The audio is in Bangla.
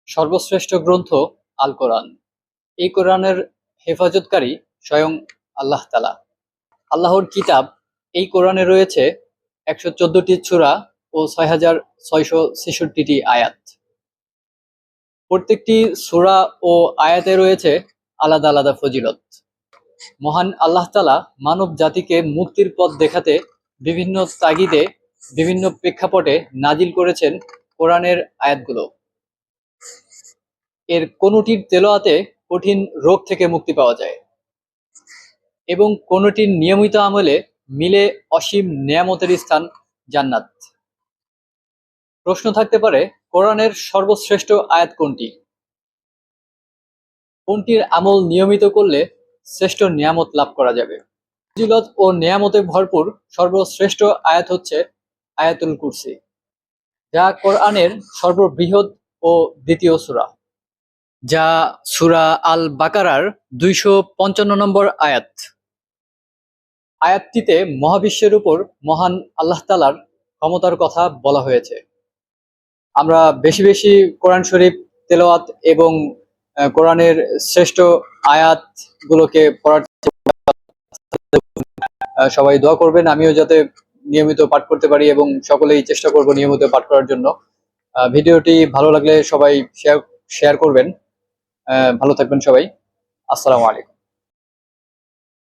সর্বশ্রেষ্ঠ গ্রন্থ আল কোরআন। এই কোরআনের হেফাজতকারী স্বয়ং আল্লাহ তাআলা। আল্লাহর কিতাব। এই কোরআনে রয়েছে 114টি সূরা ও 6666টি আয়াত। প্রত্যেকটি সূরা ও আয়াতে রয়েছে আলাদা আলাদা ফজিলত। মহান আল্লাহ তাআলা মানব জাতিকে মুক্তির পথ দেখাতে বিভিন্ন তাগিদে বিভিন্ন প্রেক্ষাপটে নাজিল করেছেন কোরআনের আয়াতগুলো। এর কোনটির তেলাওয়াতে কঠিন রোগ থেকে মুক্তি পাওয়া যায় এবং কোনটির নিয়মিত আমলে মিলে অসীম নেয়ামতের স্থান জান্নাত। প্রশ্ন থাকতে পারে, কোরআনের সর্বশ্রেষ্ঠ আয়াত কোনটি? কোনটির আমল নিয়মিত করলে শ্রেষ্ঠ নিয়ামত লাভ করা যাবে? ফজিলত ও নিয়ামতে ভরপুর সর্বশ্রেষ্ঠ আয়াত হচ্ছে আয়াতুল কুরসি, যা কোরআনের সর্ববৃহৎ ও দ্বিতীয় সূরা, যা সূরা আল বাকারার 255 নম্বর আয়াত। আয়াতটিতে মহাবিশ্বের উপর মহান আল্লাহ তাআলার ক্ষমতার কথা বলা হয়েছে। আমরা বেশি বেশি কোরআন শরীফ তেলাওয়াত এবং কোরআনের শ্রেষ্ঠ আয়াতগুলোকে পড়ার সবাই দোয়া করবেন, আমিও যাতে নিয়মিত পাঠ করতে পারি এবং সকলেই চেষ্টা করব নিয়মিত পাঠ করার জন্য। ভিডিওটি ভালো লাগলে সবাই শেয়ার করবেন। ভালো থাকবেন সবাই। আসসালামু আলাইকুম।